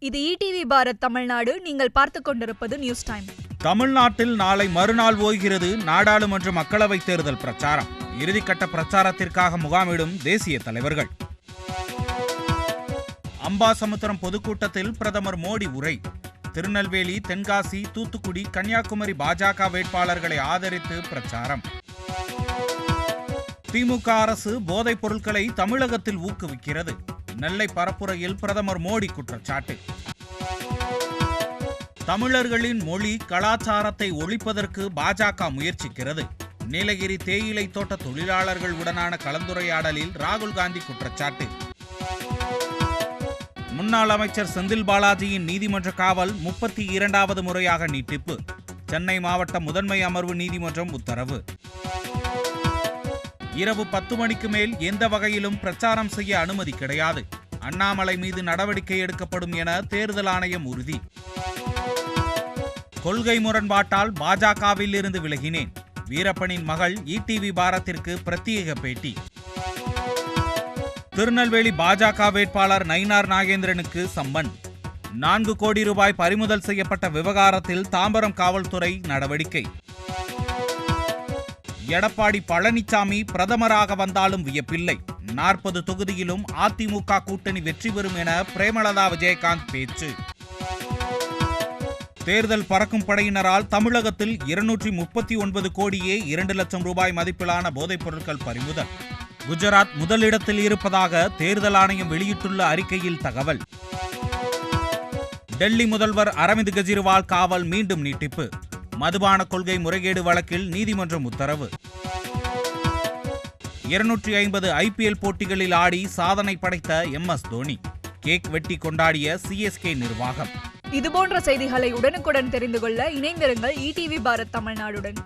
இது ஈடிவி பாரத் தமிழ்நாடு. நீங்கள் பார்த்துக் கொண்டிருப்பது நியூஸ் டைம். தமிழ்நாட்டில் நாளை மறுநாள் ஓய்கிறது நாடாளுமன்ற மக்களவைத் தேர்தல் பிரச்சாரம். இறுதிக்கட்ட பிரச்சாரத்திற்காக முகாமிடும் தேசிய தலைவர்கள். அம்பாசமுத்திரம் பொதுக்கூட்டத்தில் பிரதமர் மோடி உரை. திருநெல்வேலி, தென்காசி, தூத்துக்குடி, கன்னியாகுமரி பாஜக வேட்பாளர்களை ஆதரித்து பிரச்சாரம். திமுக அரசு போதைப் பொருட்களை தமிழகத்தில் ஊக்குவிக்கிறது. நெல்லை பரப்புரையில் பிரதமர் மோடி குற்றச்சாட்டு. தமிழர்களின் மொழி கலாச்சாரத்தை ஒழிப்பதற்கு பாஜக முயற்சிக்கிறது. நீலகிரி தேயிலை தோட்ட தொழிலாளர்கள் உடனான கலந்துரையாடலில் ராகுல் காந்தி குற்றச்சாட்டு. முன்னாள் அமைச்சர் செந்தில் பாலாஜியின் நீதிமன்ற காவல் 32வது முறையாக நீட்டிப்பு. சென்னை மாவட்ட முதன்மை அமர்வு நீதிமன்றம் உத்தரவு. இரவு 10 மணிக்கு மேல் எந்த வகையிலும் பிரச்சாரம் செய்ய அனுமதி கிடையாது. அண்ணாமலை மீது நடவடிக்கை எடுக்கப்படும் என தேர்தல் ஆணையம் உறுதி. கொள்கை முரண்பாட்டால் பாஜகவில் இருந்து விலகினேன். வீரப்பனின் மகள் ஈடிவி பாரத்திற்கு பிரத்யேக பேட்டி. திருநெல்வேலி பாஜக வேட்பாளர் நயினார் நாகேந்திரனுக்கு சம்மன். 4 கோடி ரூபாய் பறிமுதல் செய்யப்பட்ட விவகாரத்தில் தாம்பரம் காவல்துறை நடவடிக்கை. எடப்பாடி பழனிசாமி பிரதமராக வந்தாலும் வியப்பில்லை. 40 தொகுதியிலும் அதிமுக கூட்டணி வெற்றி பெறும் என பிரேமலதா விஜயகாந்த் பேச்சு. தேர்தல் பறக்கும் படையினரால் தமிழகத்தில் 239 கோடியே 2 லட்சம் ரூபாய் மதிப்பிலான போதைப் பொருட்கள் பறிமுதல். குஜராத் முதலிடத்தில் இருப்பதாக தேர்தல் ஆணையம் வெளியிட்டுள்ள அறிக்கையில் தகவல். டெல்லி முதல்வர் அரவிந்த் கெஜ்ரிவால் காவல் மீண்டும் நீட்டிப்பு. மதுபான கொள்கை முறைகேடு வழக்கில் நீதிமன்றம் உத்தரவு. 250 IPL போட்டிகளில் ஆடி சாதனை படைத்த MS தோனி. கேக் வெட்டி கொண்டாடிய CSK நிர்வாகம். இதுபோன்ற செய்திகளை உடனுக்குடன் தெரிந்து கொள்ள இணைந்திருங்கள் ஈடிவி பாரத் தமிழ்நாடுடன்.